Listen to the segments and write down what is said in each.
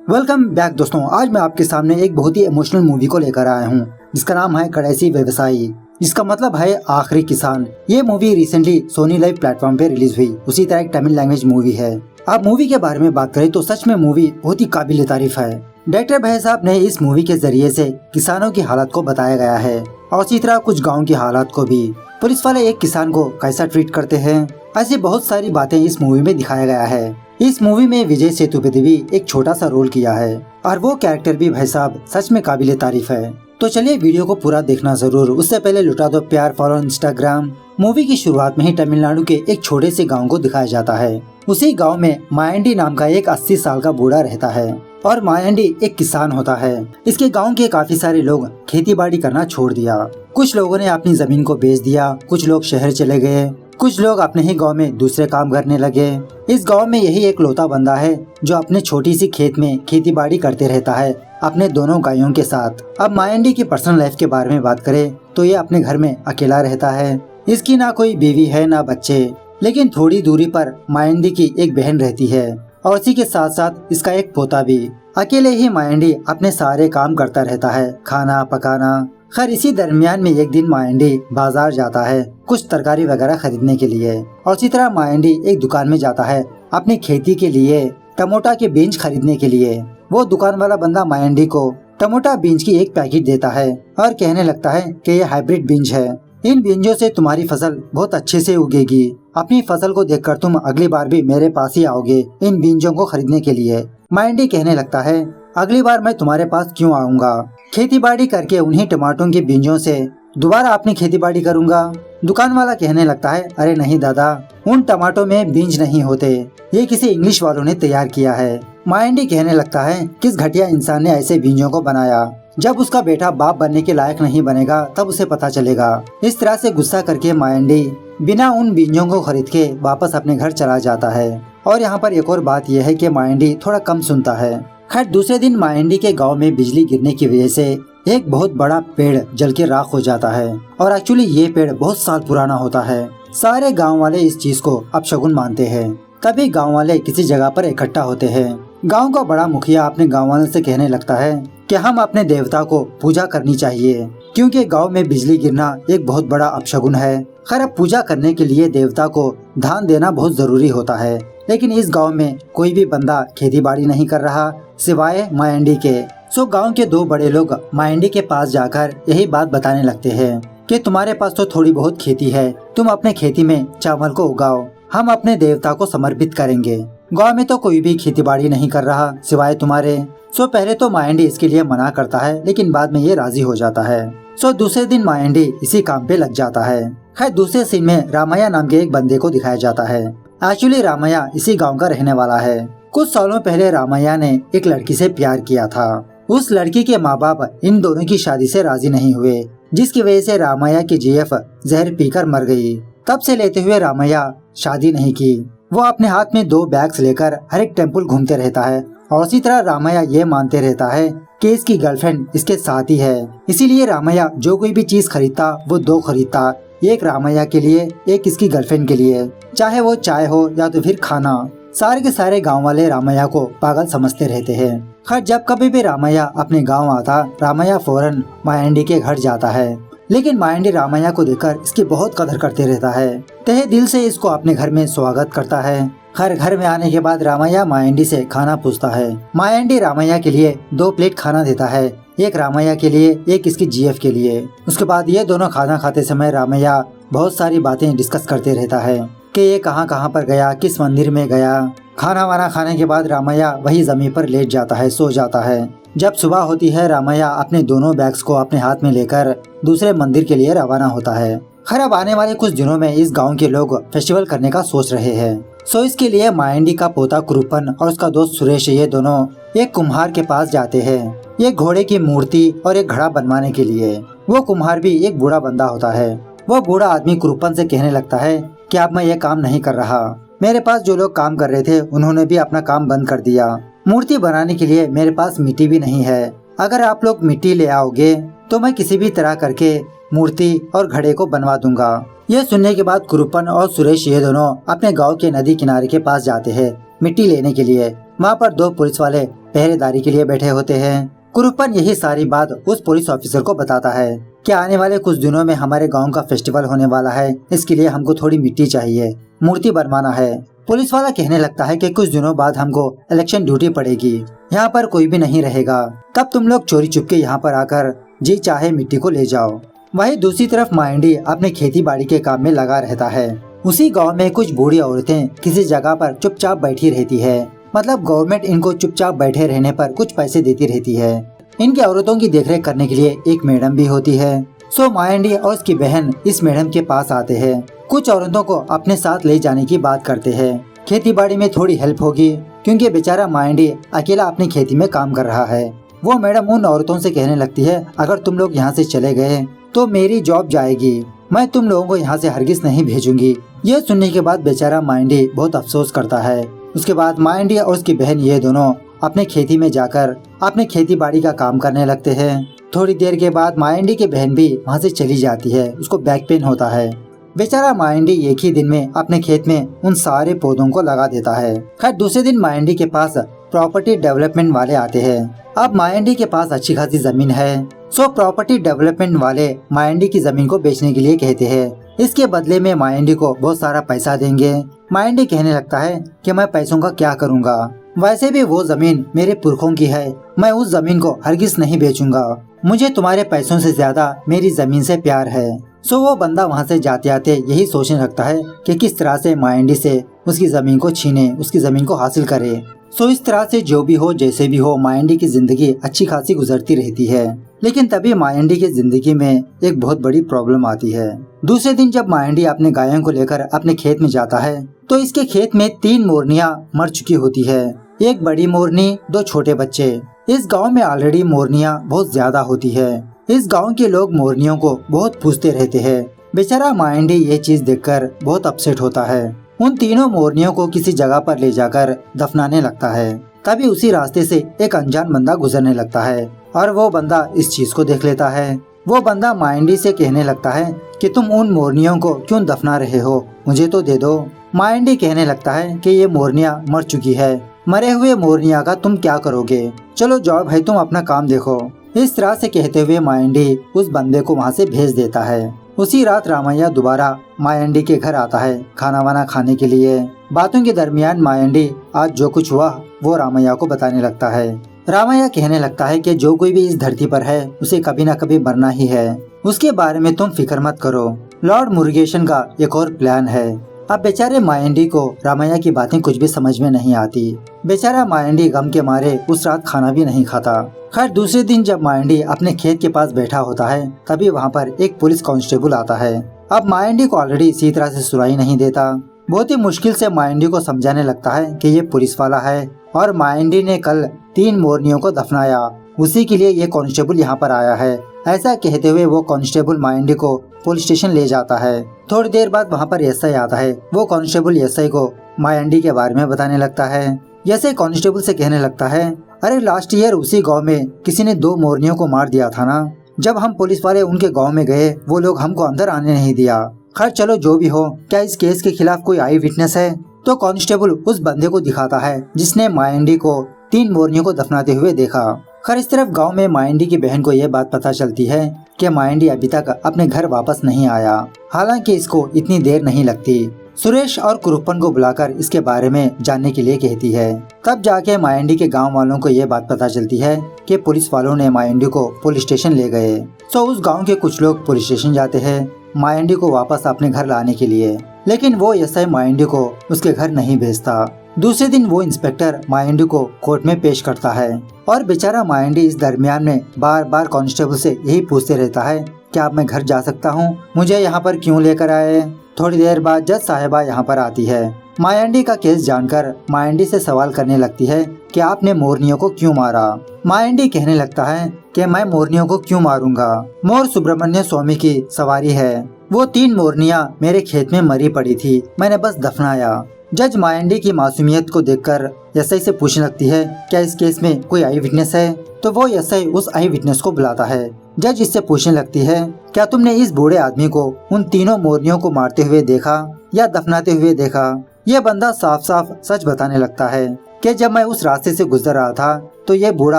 Welcome back दोस्तों। आज मैं आपके सामने एक बहुत ही इमोशनल मूवी को लेकर आया हूँ जिसका नाम है कड़ैसी व्यवसायी, जिसका मतलब है आखिरी किसान। ये movie recently Sony live platform पे रिलीज हुई। उसी तरह एक तमिल लैंग्वेज मूवी है। आप मूवी के बारे में बात करें तो सच में मूवी बहुत ही काबिल तारीफ है। डायरेक्टर भाई साहब ने इस मूवी के जरिए से किसानों की हालत को बताया गया है और इसी तरह कुछ गाँव की हालात को भी। पुलिस वाले एक किसान को कैसा ट्रीट करते हैं, ऐसी बहुत सारी बातें इस मूवी में दिखाया गया है। इस मूवी में विजय सेतुपति भी एक छोटा सा रोल किया है और वो कैरेक्टर भी भाई साहब सच में काबिले तारीफ है। तो चलिए वीडियो को पूरा देखना जरूर। उससे पहले लुटा दो प्यार, फॉलो इंस्टाग्राम। मूवी की शुरुआत में ही तमिलनाडु के एक छोटे से गांव को दिखाया जाता है। उसी गांव में मायंडी नाम का एक 80 साल का बूढ़ा रहता है और मायंडी एक किसान होता है। इसके गांव के काफी सारे लोग खेती बाड़ी करना छोड़ दिया। कुछ लोगों ने अपनी जमीन को बेच दिया, कुछ लोग शहर चले गए, कुछ लोग अपने ही गांव में दूसरे काम करने लगे। इस गांव में यही एक लौता बंदा है जो अपने छोटी सी खेत में खेती बाड़ी करते रहता है अपने दोनों गायों के साथ। अब मायंडी की पर्सनल लाइफ के बारे में बात करें तो ये अपने घर में अकेला रहता है। इसकी ना कोई बीवी है ना बच्चे, लेकिन थोड़ी दूरी पर मायंडी की एक बहन रहती है और इसी के साथ साथ इसका एक पोता भी। अकेले ही मायंडी अपने सारे काम करता रहता है, खाना पकाना। खैर इसी दरमियान में एक दिन मायंडी बाजार जाता है कुछ तरकारी वगैरह खरीदने के लिए और इसी तरह मायंडी एक दुकान में जाता है अपनी खेती के लिए टमोटा के बीज खरीदने के लिए। वो दुकान वाला बंदा मायंडी को टमोटा बीज की एक पैकेट देता है और कहने लगता है कि ये हाइब्रिड बीज है, इन बीजों से तुम्हारी फसल बहुत अच्छे से उगेगी। अपनी फसल को देखकर तुम अगली बार भी मेरे पास ही आओगे इन बीजों को खरीदने के लिए। मायंडी कहने लगता है अगली बार मैं तुम्हारे पास क्यों आऊँगा, खेती बाड़ी करके उन्हीं टमाटों के बीजों से दोबारा अपनी खेती बाड़ी करूँगा। दुकान वाला कहने लगता है अरे नहीं दादा, उन टमाटों में बीज नहीं होते, ये किसी इंग्लिश वालों ने तैयार किया है। मायंडी कहने लगता है किस घटिया इंसान ने ऐसे बीजों को बनाया, जब उसका बेटा बाप बनने के लायक नहीं बनेगा तब उसे पता चलेगा। इस तरह से गुस्सा करके मायंडी बिना उन बीजों को खरीद के वापस अपने घर चला जाता है। और यहाँ पर एक और बात यह है कि मायंडी थोड़ा कम सुनता है। खैर दूसरे दिन मायंडी के गांव में बिजली गिरने की वजह से एक बहुत बड़ा पेड़ जल के राख हो जाता है और एक्चुअली ये पेड़ बहुत साल पुराना होता है। सारे गांव वाले इस चीज को अपशगुन मानते हैं। तभी गांव वाले किसी जगह पर इकट्ठा होते हैं। गांव का बड़ा मुखिया अपने गांव वालों से कहने लगता है कि हम अपने देवता को पूजा करनी चाहिए क्योंकि गांव में बिजली गिरना एक बहुत बड़ा अपशगुन है। खैर अब पूजा करने के लिए देवता को दान देना बहुत जरूरी होता है, लेकिन इस गांव में कोई भी बंदा खेती बाड़ी नहीं कर रहा सिवाय मायंडी के। सो गांव के दो बड़े लोग मायंडी के पास जाकर यही बात बताने लगते हैं कि तुम्हारे पास तो थोड़ी बहुत खेती है, तुम अपने खेती में चावल को उगाओ, हम अपने देवता को समर्पित करेंगे। गांव में तो कोई भी खेती बाड़ी नहीं कर रहा सिवाय तुम्हारे। सो पहले तो मायंडी इसके लिए मना करता है, लेकिन बाद में ये राजी हो जाता है। सो दूसरे दिन मायंडी इसी काम पे लग जाता है। खैर दूसरे सीन में रामैया नाम के एक बंदे को दिखाया जाता है। एक्चुअली रामैया इसी गांव का रहने वाला है। कुछ सालों पहले रामैया ने एक लड़की से प्यार किया था। उस लड़की के माँ बाप इन दोनों की शादी से राजी नहीं हुए, जिसकी वजह से रामैया की जीएफ जहर पीकर मर गई। तब से लेते हुए रामैया शादी नहीं की। वो अपने हाथ में 2 बैग्स लेकर हर एक टेम्पल घूमते रहता है और इसी तरह रामैया ये मानते रहता है कि इसकी गर्लफ्रेंड इसके साथ ही है। इसीलिए रामैया जो कोई भी चीज खरीदता वो 2 खरीदता, एक रामैया के लिए एक इसकी गर्लफ्रेंड के लिए, चाहे वो चाय हो या तो फिर खाना। सारे के सारे गांव वाले रामैया को पागल समझते रहते हैं। खैर जब कभी भी रामैया अपने गांव आता, रामैया फौरन मायंडी के घर जाता है, लेकिन मायंडी रामैया को देखकर इसकी बहुत कदर करते रहता है। तहे दिल से इसको अपने घर में स्वागत करता है। खैर घर में आने के बाद रामैया मायंडी से खाना पूछता है। मायंडी रामैया के लिए 2 प्लेट खाना देता है, एक रामैया के लिए एक इसकी जीएफ के लिए। उसके बाद ये दोनों खाना खाते समय रामैया बहुत सारी बातें डिस्कस करते रहता है कि ये कहाँ कहाँ पर गया, किस मंदिर में गया। खाना वाना खाने के बाद रामैया वही जमीन पर लेट जाता है, सो जाता है। जब सुबह होती है रामैया अपने दोनों बैग्स को अपने हाथ में लेकर दूसरे मंदिर के लिए रवाना होता है। खैर अब आने वाले कुछ दिनों में इस गांव के लोग फेस्टिवल करने का सोच रहे हैं। सो इसके लिए मायंडी का पोता कुरुपन और उसका दोस्त सुरेश ये दोनों एक कुम्हार के पास जाते हैं, एक घोड़े की मूर्ति और एक घड़ा बनवाने के लिए। वो कुम्हार भी एक बूढ़ा बंदा होता है। वो बूढ़ा आदमी कुरुपन से कहने लगता है कि अब मैं ये काम नहीं कर रहा, मेरे पास जो लोग काम कर रहे थे उन्होंने भी अपना काम बंद कर दिया। मूर्ति बनाने के लिए मेरे पास मिट्टी भी नहीं है, अगर आप लोग मिट्टी ले आओगे तो मैं किसी भी तरह करके मूर्ति और घड़े को बनवा दूंगा। यह सुनने के बाद कुरुपन और सुरेश ये दोनों अपने गांव के नदी किनारे के पास जाते हैं मिट्टी लेने के लिए। वहाँ पर 2 पुलिस वाले पहरेदारी के लिए बैठे होते हैं। कुरुप्पन यही सारी बात उस पुलिस ऑफिसर को बताता है कि आने वाले कुछ दिनों में हमारे गांव का फेस्टिवल होने वाला है, इसके लिए हमको थोड़ी मिट्टी चाहिए, मूर्ति बनवाना है। पुलिस वाला कहने लगता है कि कुछ दिनों बाद हमको इलेक्शन ड्यूटी पड़ेगी, यहाँ पर कोई भी नहीं रहेगा, तब तुम लोग चोरी चुपके यहाँ पर आकर जी चाहे मिट्टी को ले जाओ। वहीं दूसरी तरफ माइंडी अपने खेती बाड़ी के काम में लगा रहता है। उसी गांव में कुछ बूढ़ी औरतें किसी जगह पर चुपचाप बैठी रहती है, मतलब गवर्नमेंट इनको चुपचाप बैठे रहने पर कुछ पैसे देती रहती है। इनकी औरतों की देखरेख करने के लिए एक मैडम भी होती है। सो माइंडी और उसकी बहन इस मैडम के पास आते हैं, कुछ औरतों को अपने साथ ले जाने की बात करते हैं। खेती बाड़ी में थोड़ी हेल्प होगी, क्योंकि बेचारा माइंडी अकेला अपनी खेती में काम कर रहा है। वो मैडम उन औरतों से कहने लगती है, अगर तुम लोग यहाँ से चले गए तो मेरी जॉब जाएगी, मैं तुम लोगों को यहाँ से हरगिज नहीं भेजूंगी। यह सुनने के बाद बेचारा माइंडी बहुत अफसोस करता है। उसके बाद माइंडी और उसकी बहन ये दोनों अपने खेती में जाकर अपने खेती बाड़ी का काम करने लगते हैं। थोड़ी देर के बाद माइंडी की बहन भी वहाँ से चली जाती है, उसको बैक पेन होता है। बेचारा माइंडी एक ही दिन में अपने खेत में उन सारे पौधों को लगा देता है। खैर दूसरे दिन माइंडी के पास प्रॉपर्टी डेवलपमेंट वाले आते हैं। अब माइंडी के पास अच्छी खासी जमीन है, सो प्रॉपर्टी डेवलपमेंट वाले माइंडी की जमीन को बेचने के लिए कहते हैं। इसके बदले में माइंडी को बहुत सारा पैसा देंगे। माइंडी कहने लगता है कि मैं पैसों का क्या करूँगा, वैसे भी वो जमीन मेरे पुरखों की है, मैं उस जमीन को हरगिज नहीं बेचूंगा, मुझे तुम्हारे पैसों से ज्यादा मेरी जमीन से प्यार है। सो वो बंदा वहाँ से जाते आते यही सोचने लगता है कि किस तरह से माइंडी से उसकी जमीन को छीने, उसकी जमीन को हासिल करे। सो इस तरह से जो भी हो जैसे भी हो माइंडी की जिंदगी अच्छी खासी गुजरती रहती है। लेकिन तभी माइंडी की जिंदगी में एक बहुत बड़ी प्रॉब्लम आती है। दूसरे दिन जब माइंडी अपने गायों को लेकर अपने खेत में जाता है तो इसके खेत में 3 मोरनियां मर चुकी होती है, एक बड़ी मोरनी, 2 छोटे बच्चे। इस गांव में ऑलरेडी मोरनियां बहुत ज्यादा होती है। इस गांव के लोग मोरनियों को बहुत पूजते रहते हैं। बेचारा माइंडी ये चीज देखकर बहुत अपसेट होता है। उन तीनों मोरनियों को किसी जगह पर ले जाकर दफनाने लगता है। तभी उसी रास्ते से एक अनजान बंदा गुजरने लगता है और वो बंदा इस चीज को देख लेता है। वो बंदा माइंडी से कहने लगता है कि तुम उन मोरनियों को क्यों दफना रहे हो, मुझे तो दे दो। माइंडी कहने लगता है कि ये मोरनियां मर चुकी है, मरे हुए मोरनिया का तुम क्या करोगे, चलो जाओ भाई तुम अपना काम देखो। इस तरह से कहते हुए माइंडी उस बंदे को वहाँ से भेज देता है। उसी रात रामैया दोबारा माइंडी के घर आता है खाना वाना खाने के लिए। बातों के दरमियान माइंडी आज जो कुछ हुआ वो रामैया को बताने लगता है। रामैया कहने लगता है कि जो कोई भी इस धरती पर है उसे कभी न कभी मरना ही है, उसके बारे में तुम फिक्र मत करो, लॉर्ड मुरुगेशन का एक और प्लान है। अब बेचारे माइंडी को रामैया की बातें कुछ भी समझ में नहीं आती। बेचारा माइंडी गम के मारे उस रात खाना भी नहीं खाता। खैर दूसरे दिन जब माइंडी अपने खेत के पास बैठा होता है तभी वहाँ पर एक पुलिस कांस्टेबल आता है। अब माइंडी को ऑलरेडी इसी तरह से सुनाई नहीं देता। बहुत ही मुश्किल से माइंडी को समझाने लगता है कि ये पुलिस वाला है और माइंडी ने कल 3 मोरनियों को दफनाया, उसी के लिए ये कांस्टेबल यहाँ पर आया है। ऐसा कहते हुए वो कांस्टेबल माइंडी को पुलिस स्टेशन ले जाता है। थोड़ी देर बाद वहाँ पर एसआई आता है। वो कांस्टेबल एसआई को माइंडी के बारे में बताने लगता है। एसआई कांस्टेबल से कहने लगता है, अरे लास्ट ईयर उसी गांव में किसी ने 2 मोरनियों को मार दिया था ना, जब हम पुलिस वाले उनके गांव में गए वो लोग हमको अंदर आने नहीं दिया। खैर चलो जो भी हो, क्या इस केस के खिलाफ कोई आई विटनेस है? तो कांस्टेबल उस बंदे को दिखाता है जिसने माइंडी को 3 मोरनियों को दफनाते हुए देखा। खैर इस तरफ गांव में माइंडी की बहन को यह बात पता चलती है कि माइंडी अभी तक अपने घर वापस नहीं आया। हालांकि इसको इतनी देर नहीं लगती। सुरेश और कुरुप्पन को बुलाकर इसके बारे में जानने के लिए कहती है। तब जाके माइंडी के गांव वालों को यह बात पता चलती है कि पुलिस वालों ने माइंडी को पुलिस स्टेशन ले गए। सो उस गांव के कुछ लोग पुलिस स्टेशन जाते हैं माइंडी को वापस अपने घर लाने के लिए, लेकिन वो एसआई माइंडी को उसके घर नहीं भेजता। दूसरे दिन वो इंस्पेक्टर माइंडी को कोर्ट में पेश करता है और बेचारा माइंडी इस दरमियान में बार बार कांस्टेबल से यही पूछते रहता है, क्या अब मैं घर जा सकता हूँ, मुझे यहाँ पर क्यों लेकर आए। थोड़ी देर बाद जज साहिबा यहाँ पर आती है। माइंडी का केस जानकर माइंडी से सवाल करने लगती है कि आपने मोरनियों को क्यों मारा। माइंडी कहने लगता है कि मैं मोरनियों को क्यों मारूंगा, मोर सुब्रमण्य स्वामी की सवारी है, वो 3 मोरनियां मेरे खेत में मरी पड़ी थी, मैंने बस दफनाया। जज माइंडी की मासूमियत को देखकर एसआई से पूछने लगती है, क्या इस केस में कोई आई विटनेस है? तो वो एसआई उस आई विटनेस को बुलाता है। जज इससे पूछने लगती है, क्या तुमने इस बूढ़े आदमी को उन 3 मोरनियों को मारते हुए देखा या दफनाते हुए देखा? यह बंदा साफ साफ सच बताने लगता है। कि जब मैं उस रास्ते से गुजर रहा था तो ये बूढ़ा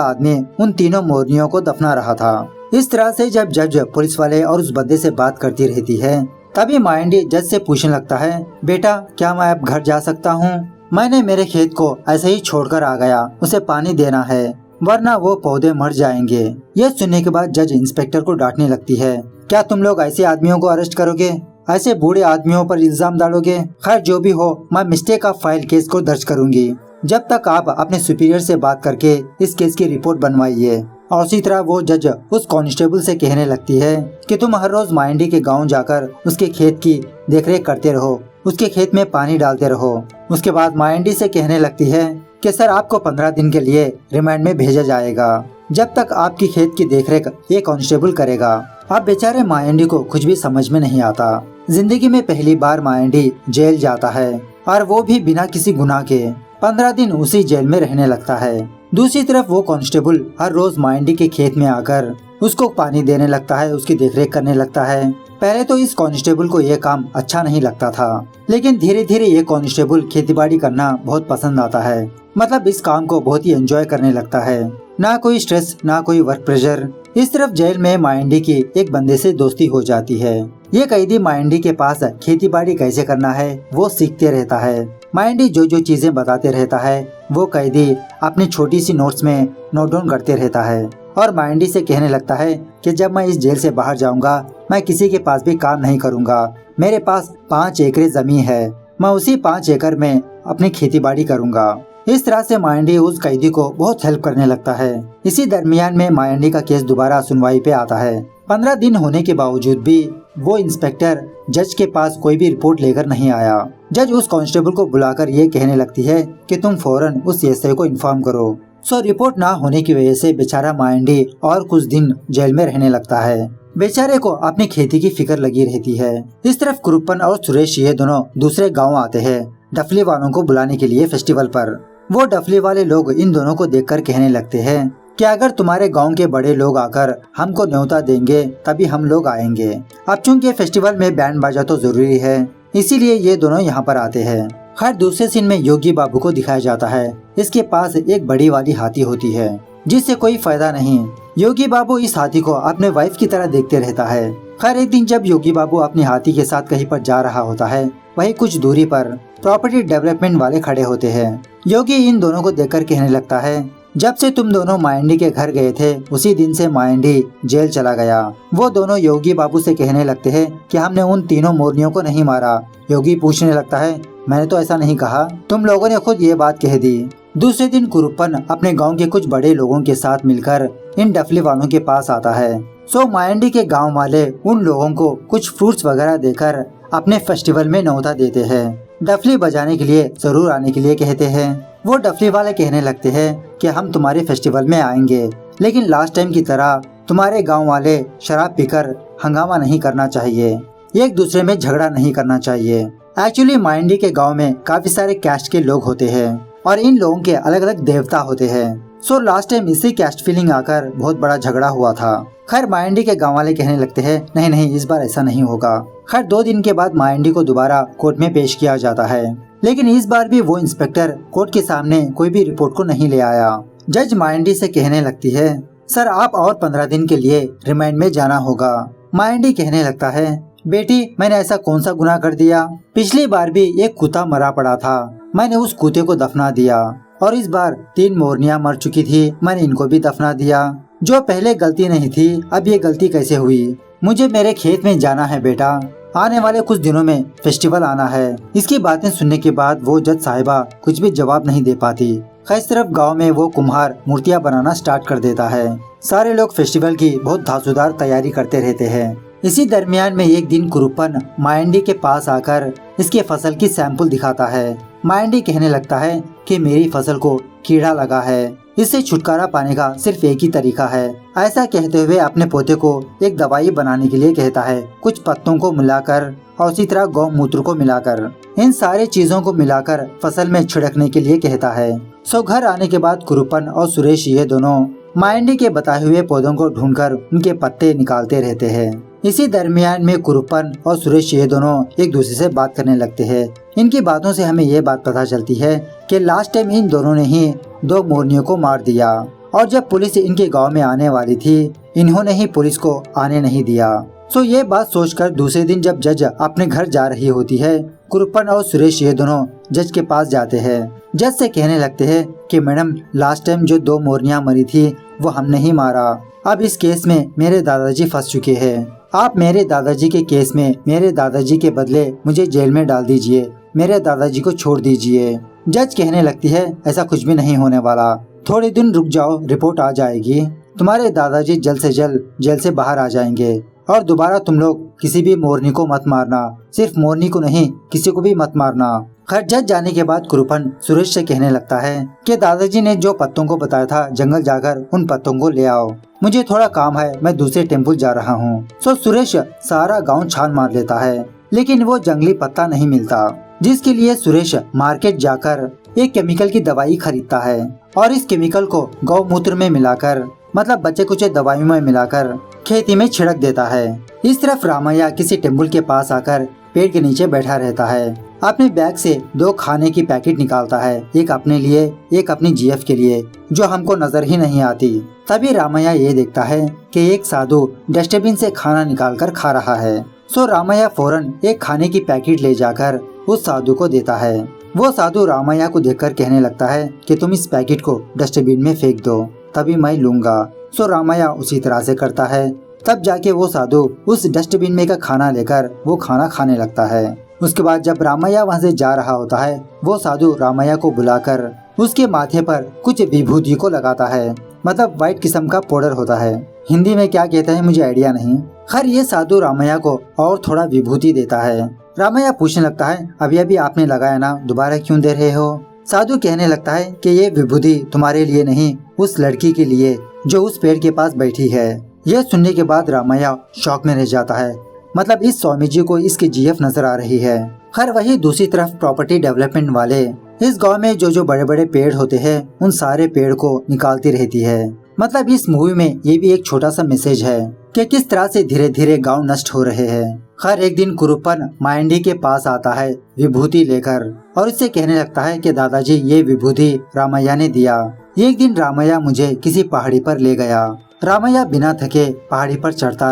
आदमी उन तीनों मोरनियों को दफना रहा था। इस तरह से जब जज पुलिस वाले और उस बंदे से बात करती रहती है, तभी माइंडी जज से पूछने लगता है, बेटा क्या मैं अब घर जा सकता हूँ? मैंने मेरे खेत को ऐसे ही छोड़कर आ गया, उसे पानी देना है वरना वो पौधे मर जाएंगे। ये सुनने के बाद जज इंस्पेक्टर को डांटने लगती है, क्या तुम लोग ऐसे आदमियों को अरेस्ट करोगे? ऐसे बूढ़े आदमियों पर इल्जाम डालोगे? खैर जो भी हो, मैं मिस्टेक ऑफ फाइल केस को दर्ज करूंगी। जब तक आप अपने सुपीरियर से बात करके इस केस की रिपोर्ट बनवाइए। और उसी तरह वो जज उस कांस्टेबल से कहने लगती है कि तुम हर रोज माइंडी के गांव जाकर उसके खेत की देखरेख करते रहो, उसके खेत में पानी डालते रहो। उसके बाद माइंडी से कहने लगती है कि सर आपको 15 दिन के लिए रिमांड में भेजा जाएगा, जब तक आपकी खेत की देखरेख ये कांस्टेबल करेगा। अब बेचारे माइंडी को कुछ भी समझ में नहीं आता। जिंदगी में पहली बार माइंडी जेल जाता है और वो भी बिना किसी गुनाह के। 15 दिन उसी जेल में रहने लगता है। दूसरी तरफ वो कांस्टेबल हर रोज माइंडी के खेत में आकर उसको पानी देने लगता है, उसकी देखरेख करने लगता है। पहले तो इस कांस्टेबल को ये काम अच्छा नहीं लगता था, लेकिन धीरे धीरे ये कांस्टेबल खेतीबाड़ी करना बहुत पसंद आता है। मतलब इस काम को बहुत ही एंजॉय करने लगता है। ना कोई स्ट्रेस, ना कोई वर्क प्रेशर। इस तरफ जेल में माइंडी की एक बंदे से दोस्ती हो जाती है। ये कैदी माइंडी के पास खेतीबाड़ी कैसे करना है वो सीखते रहता है। माइंडी जो जो चीजें बताते रहता है वो कैदी अपनी छोटी सी नोट्स में नोट डाउन करते रहता है। और माइंडी से कहने लगता है कि जब मैं इस जेल से बाहर जाऊंगा मैं किसी के पास भी काम नहीं करूंगा। मेरे पास 5 एकड़ जमीन है, मैं उसी 5 एकड़ में अपनी खेतीबाड़ी करूंगा। इस तरह से माइंडी उस कैदी को बहुत हेल्प करने लगता है। इसी दरमियान में माइंडी का केस दोबारा सुनवाई पे आता है। 15 दिन होने के बावजूद भी वो इंस्पेक्टर जज के पास कोई भी रिपोर्ट लेकर नहीं आया। जज उस कांस्टेबल को बुलाकर ये कहने लगती है कि तुम फौरन उस एसआई को इन्फॉर्म करो। सो रिपोर्ट ना होने की वजह से बेचारा माइंडी और कुछ दिन जेल में रहने लगता है। बेचारे को अपनी खेती की फिक्र लगी रहती है। इस तरफ कुरुप्पन और सुरेश ये दोनों दूसरे गाँव आते हैं डफली वालों को बुलाने के लिए फेस्टिवल पर। वो डफली वाले लोग इन दोनों को देखकर कहने लगते हैं कि अगर तुम्हारे गांव के बड़े लोग आकर हमको न्योता देंगे तभी हम लोग आएंगे। अब चूंकि फेस्टिवल में बैंड बाजा तो जरूरी है, इसीलिए ये दोनों यहाँ पर आते हैं। खैर दूसरे सीन में योगी बाबू को दिखाया जाता है। इसके पास एक बड़ी वाली हाथी होती है जिससे कोई फायदा नहीं। योगी बाबू इस हाथी को अपने वाइफ की तरह देखते रहता है। खैर एक दिन जब योगी बाबू अपने हाथी के साथ कहीं पर जा रहा होता है, वहीं कुछ दूरी पर प्रॉपर्टी डेवलपमेंट वाले खड़े होते हैं। योगी इन दोनों को देखकर कहने लगता है, जब से तुम दोनों माइंडी के घर गए थे उसी दिन से माइंडी जेल चला गया। वो दोनों योगी बाबू से कहने लगते हैं कि हमने उन तीनों मोरनियों को नहीं मारा। योगी पूछने लगता है, मैंने तो ऐसा नहीं कहा, तुम लोगों ने खुद ये बात कह दी। दूसरे दिन कुरुप्पन अपने गांव के कुछ बड़े लोगों के साथ मिलकर इन डफली वालों के पास आता है। सो माइंडी के गांव वाले उन लोगों को कुछ फ्रूट्स वगैरह देकर अपने फेस्टिवल में न्योता देते हैं। डफली बजाने के लिए जरूर आने के लिए कहते हैं। वो डफली वाले कहने लगते हैं कि हम तुम्हारे फेस्टिवल में आएंगे, लेकिन लास्ट टाइम की तरह तुम्हारे गांव वाले शराब पीकर हंगामा नहीं करना चाहिए, एक दूसरे में झगड़ा नहीं करना चाहिए। एक्चुअली माइंडी के गांव में काफी सारे कैस्ट के लोग होते हैं और इन लोगों के अलग अलग देवता होते हैं। सो लास्ट टाइम इसी कैस्ट फीलिंग आकर बहुत बड़ा झगड़ा हुआ था। खैर माइंडी के गांव वाले कहने लगते हैं, नहीं नहीं इस बार ऐसा नहीं होगा। खैर 2 दिन के बाद माइंडी को दोबारा कोर्ट में पेश किया जाता है, लेकिन इस बार भी वो इंस्पेक्टर कोर्ट के सामने कोई भी रिपोर्ट को नहीं ले आया। जज माइंडी से कहने लगती है, सर आप और 15 दिन के लिए रिमांड में जाना होगा। माइंडी कहने लगता है, बेटी मैंने ऐसा कौन सा गुनाह कर दिया? पिछली बार भी एक कुत्ता मरा पड़ा था, मैंने उस कुत्ते को दफना दिया, और इस बार 3 मोरनियां मर चुकी थी, मैंने इनको भी दफना दिया। जो पहले गलती नहीं थी अब ये गलती कैसे हुई? मुझे मेरे खेत में जाना है बेटा, आने वाले कुछ दिनों में फेस्टिवल आना है। इसकी बातें सुनने के बाद वो जज साहिबा कुछ भी जवाब नहीं दे पाती। खैर तरफ गांव में वो कुम्हार मूर्तियां बनाना स्टार्ट कर देता है। सारे लोग फेस्टिवल की बहुत धांसूदार तैयारी करते रहते हैं। इसी दरमियान में एक दिन कुरुप्पन माइंडी के पास आकर इसके फसल की सैंपल दिखाता है। माइंडी कहने लगता है कि मेरी फसल को कीड़ा लगा है, इससे छुटकारा पाने का सिर्फ एक ही तरीका है। ऐसा कहते हुए अपने पोते को एक दवाई बनाने के लिए कहता है, कुछ पत्तों को मिलाकर और उसी तरह गौमूत्र को मिलाकर। इन सारी चीजों को मिलाकर फसल में छिड़कने के लिए कहता है। सो घर आने के बाद कुरुप्पन और सुरेश ये दोनों माइंडी के बताए हुए पौधों को ढूंढकर उनके पत्ते निकालते रहते हैं। इसी दरमियान में कुरुप्पन और सुरेश ये दोनों एक दूसरे से बात करने लगते हैं। इनकी बातों से हमें ये बात पता चलती है कि लास्ट टाइम इन दोनों ने ही 2 मोरनियों को मार दिया और जब पुलिस इनके गांव में आने वाली थी इन्होंने ही पुलिस को आने नहीं दिया। सो ये बात सोचकर दूसरे दिन जब जज अपने घर जा रही होती है, कुरुप्पन और सुरेश ये दोनों जज के पास जाते हैं। जज से कहने लगते हैं कि मैडम लास्ट टाइम जो 2 मोरनियां मरी थी वो हमने ही मारा। अब इस केस में मेरे दादाजी फंस चुके हैं। आप मेरे दादाजी के केस में मेरे दादाजी के बदले मुझे जेल में डाल दीजिए, मेरे दादाजी को छोड़ दीजिए। जज कहने लगती है ऐसा कुछ भी नहीं होने वाला, थोड़े दिन रुक जाओ, रिपोर्ट आ जाएगी, तुम्हारे दादाजी जल्द से जल्द जेल से बाहर आ जाएंगे और दोबारा तुम लोग किसी भी मोरनी को मत मारना, सिर्फ मोरनी को नहीं किसी को भी मत मारना। खैर जज जाने के बाद कुरुप्पन सुरेश से कहने लगता है कि दादाजी ने जो पत्तों को बताया था जंगल जाकर उन पत्तों को ले आओ, मुझे थोड़ा काम है, मैं दूसरे टेम्पल जा रहा हूँ। सो सुरेश सारा गाँव छान मार लेता है लेकिन वो जंगली पत्ता नहीं मिलता, जिसके लिए सुरेश मार्केट जाकर एक केमिकल की दवाई खरीदता है और इस केमिकल को गौमूत्र में मिलाकर मतलब बच्चे कुछ दवाइयों में मिलाकर खेती में छिड़क देता है। इस तरफ रामैया किसी टेम्पल के पास आकर पेड़ के नीचे बैठा रहता है। अपने बैग से 2 खाने की पैकेट निकालता है, एक अपने लिए एक अपनी जीएफ के लिए जो हमको नजर ही नहीं आती। तभी रामैया ये देखता है कि एक साधु डस्टबिन से खाना निकाल कर खा रहा है। सो रामैया फौरन एक खाने की पैकेट ले जाकर उस साधु को देता है। वो साधु रामैया को देखकर कहने लगता है कि तुम इस पैकेट को डस्टबिन में फेंक दो तभी मैं लूंगा। सो रामैया उसी तरह से करता है। तब जाके वो साधु उस डस्टबिन में का खाना लेकर वो खाना खाने लगता है। उसके बाद जब रामैया वहाँ से जा रहा होता है वो साधु रामैया को बुलाकर उसके माथे पर कुछ विभूति को लगाता है, मतलब व्हाइट किस्म का पाउडर होता है, हिंदी में क्या कहता है मुझे आइडिया नहीं। खैर ये साधु रामैया को और थोड़ा विभूति देता है। रामैया पूछने लगता है अभी अभी आपने लगाया ना, दोबारा क्यों दे रहे हो? साधु कहने लगता है कि ये विभूति तुम्हारे लिए नहीं, उस लड़की के लिए जो उस पेड़ के पास बैठी है। यह सुनने के बाद रामैया शॉक में रह जाता है, मतलब इस स्वामी जी को इसकी जीएफ नजर आ रही है। खैर वही दूसरी तरफ प्रॉपर्टी डेवलपमेंट वाले इस गांव में जो बड़े बड़े पेड़ होते हैं उन सारे पेड़ को निकालती रहती है। मतलब इस मूवी में ये भी एक छोटा सा मैसेज है कि किस तरह से धीरे धीरे गांव नष्ट हो रहे हैं। खैर एक दिन कुरुप्पन मायंडी के पास आता है विभूति लेकर और उससे कहने लगता है कि दादाजी ये विभूति रामैया ने दिया। एक दिन रामैया मुझे किसी पहाड़ी पर ले गया। रामैया बिना थके पहाड़ी पर चढ़ता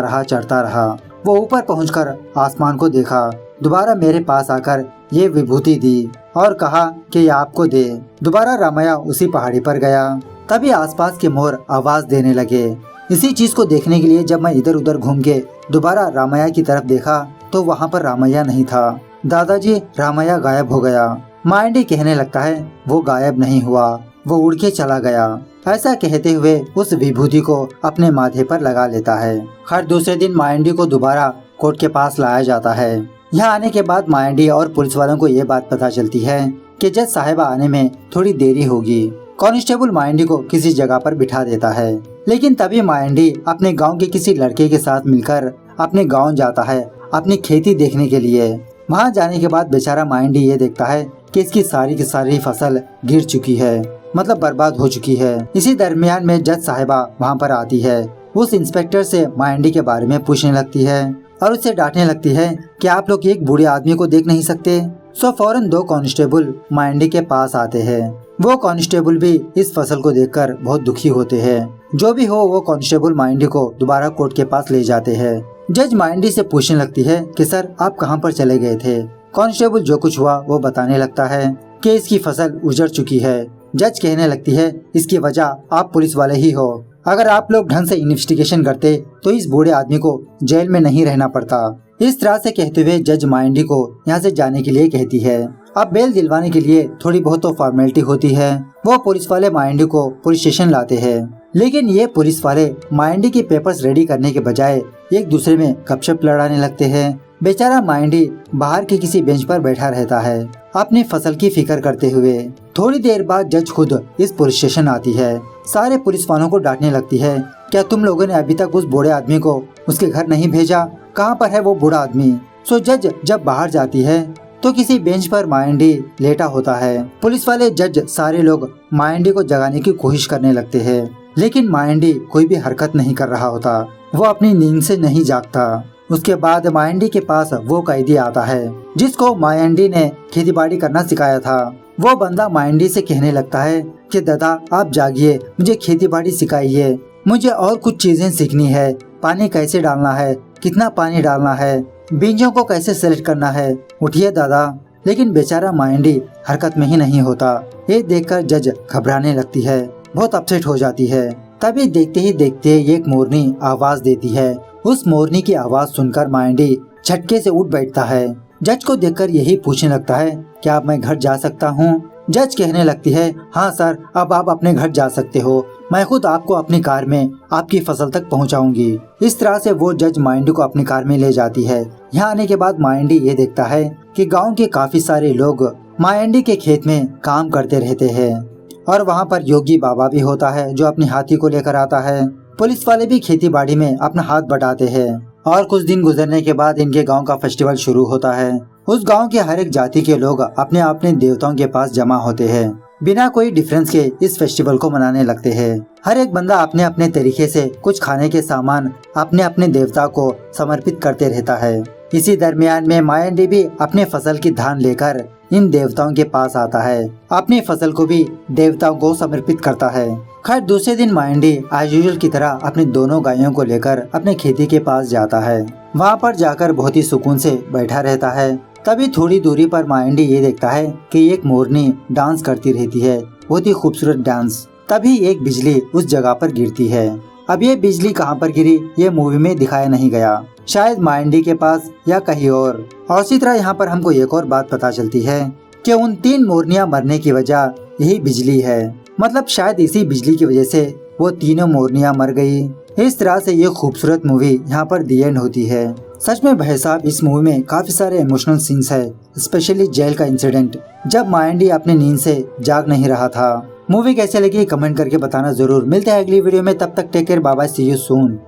रहा। वो ऊपर पहुंचकर आसमान को देखा, दोबारा मेरे पास आकर ये विभूति दी और कहा कि ये आपको दे। दोबारा रामैया उसी पहाड़ी पर गया। तभी आसपास के मोर आवाज देने लगे। इसी चीज को देखने के लिए जब मैं इधर उधर घूम के दोबारा रामैया की तरफ देखा तो वहाँ पर रामैया नहीं था। दादाजी रामैया गायब हो गया। मायंडी कहने लगता है वो गायब नहीं हुआ, वो उड़ के चला गया। ऐसा कहते हुए उस विभूति को अपने माथे पर लगा लेता है। हर दूसरे दिन मायंडी को दोबारा कोर्ट के पास लाया जाता है। यहाँ आने के बाद मायंडी और पुलिस वालों को ये बात पता चलती है कि जज साहिबा आने में थोड़ी देरी होगी। कांस्टेबल मायंडी को किसी जगह पर बिठा देता है, लेकिन तभी मायंडी अपने गांव के किसी लड़के के साथ मिलकर अपने गांव जाता है अपनी खेती देखने के लिए। वहां जाने के बाद बेचारा मायंडी ये देखता है कि इसकी सारी की सारी फसल गिर चुकी है, मतलब बर्बाद हो चुकी है। इसी दरमियान में जज साहिबा वहाँ पर आती है। उस इंस्पेक्टर से मायंडी के बारे में पूछने लगती है और उससे डांटने लगती है कि आप लोग एक बूढ़े आदमी को देख नहीं सकते। सो फौरन 2 कांस्टेबल मायंडी के पास आते हैं। वो कांस्टेबल भी इस फसल को देखकर बहुत दुखी होते हैं। जो भी हो वो कांस्टेबल मायंडी को दोबारा कोर्ट के पास ले जाते हैं। जज मायंडी से पूछने लगती है कि सर आप कहाँ पर चले गए थे? कांस्टेबल जो कुछ हुआ वो बताने लगता है कि इसकी फसल उजड़ चुकी है। जज कहने लगती है इसकी वजह आप पुलिस वाले ही हो, अगर आप लोग ढंग से इन्वेस्टिगेशन करते तो इस बूढ़े आदमी को जेल में नहीं रहना पड़ता। इस तरह से कहते हुए जज मायंडी को यहाँ से जाने के लिए कहती है। अब बेल दिलवाने के लिए थोड़ी बहुत तो फॉर्मेलिटी होती है। वो पुलिस वाले मायंडी को पुलिस स्टेशन लाते हैं, लेकिन ये पुलिस वाले मायंडी के पेपर्स रेडी करने के बजाय एक दूसरे में गपशप लड़ाने लगते हैं। बेचारा मायंडी बाहर के किसी बेंच पर बैठा रहता है अपनी फसल की फिक्र करते हुए। थोड़ी देर बाद जज खुद इस पुलिस स्टेशन आती है। सारे पुलिस वालों को डांटने लगती है, क्या तुम लोगों ने अभी तक उस बूढ़े आदमी को उसके घर नहीं भेजा? कहाँ पर है वो बूढ़ा आदमी? सो जज जब बाहर जाती है तो किसी बेंच पर मायंडी लेटा होता है। पुलिस वाले जज सारे लोग मायंडी को जगाने की कोशिश करने लगते हैं, लेकिन मायंडी कोई भी हरकत नहीं कर रहा होता। वो अपनी नींद से नहीं जागता। उसके बाद मायंडी के पास वो कैदी आता है जिसको मायंडी ने खेती बाड़ी करना सिखाया था। वो बंदा मायंडी से कहने लगता है कि दादा आप जागिए, मुझे खेती बाड़ी सिखाइए, मुझे और कुछ चीजें सीखनी है, पानी कैसे डालना है, कितना पानी डालना है, बीजों को कैसे सेलेक्ट करना है, उठिए दादा। लेकिन बेचारा मायंडी हरकत में ही नहीं होता। ये देखकर जज घबराने लगती है, बहुत अपसेट हो जाती है। तभी देखते ही देखते एक मोरनी आवाज देती है। उस मोरनी की आवाज सुनकर मायंडी झटके से उठ बैठता है। जज को देखकर यही पूछने लगता है, क्या अब मैं घर जा सकता हूँ? जज कहने लगती है, हाँ सर, अब आप अपने घर जा सकते हो, मैं खुद आपको अपनी कार में आपकी फसल तक पहुँचाऊंगी। इस तरह से वो जज मायंडी को अपनी कार में ले जाती है। यहाँ आने के बाद मायंडी ये देखता है कि गांव के काफी सारे लोग मायंडी के खेत में काम करते रहते हैं और वहाँ पर योगी बाबा भी होता है जो अपने हाथी को लेकर आता है। पुलिस वाले भी खेती बाड़ी में अपना हाथ बटाते हैं और कुछ दिन गुजरने के बाद इनके गांव का फेस्टिवल शुरू होता है। उस गांव के हर एक जाति के लोग अपने अपने देवताओं के पास जमा होते हैं। बिना कोई डिफरेंस के इस फेस्टिवल को मनाने लगते हैं। हर एक बंदा अपने अपने तरीके से कुछ खाने के सामान अपने अपने देवता को समर्पित करते रहता है। इसी दरमियान में मायंडी भी अपने फसल की धान लेकर इन देवताओं के पास आता है, अपनी फसल को भी देवताओं को समर्पित करता है। खैर दूसरे दिन मायंडी एज यूजुअल की तरह अपनी दोनों गायों को लेकर अपने खेती के पास जाता है। वहाँ पर जाकर बहुत ही सुकून से बैठा रहता है। तभी थोड़ी दूरी पर मायंडी ये देखता है कि एक मोरनी डांस करती रहती है, बहुत ही खूबसूरत डांस। तभी एक बिजली उस जगह पर गिरती है। अब ये बिजली कहाँ पर गिरी ये मूवी में दिखाया नहीं गया, शायद मायंडी के पास या कहीं और इसी तरह यहाँ पर हमको एक और बात पता चलती है कि उन 3 मोरनियाँ मरने की वजह यही बिजली है। मतलब शायद इसी बिजली की वजह से वो तीनों मोरनियाँ मर गई। इस तरह से ये खूबसूरत मूवी यहाँ पर दी एंड होती है। सच में भाई साहब इस मूवी में काफी सारे इमोशनल सीन्स है, स्पेशली जेल का इंसिडेंट जब मायंडी अपने नींद से जाग नहीं रहा था। मूवी कैसे लगी कमेंट करके बताना जरूर। मिलते हैं अगली वीडियो में, तब तक take care, bye bye, see you soon.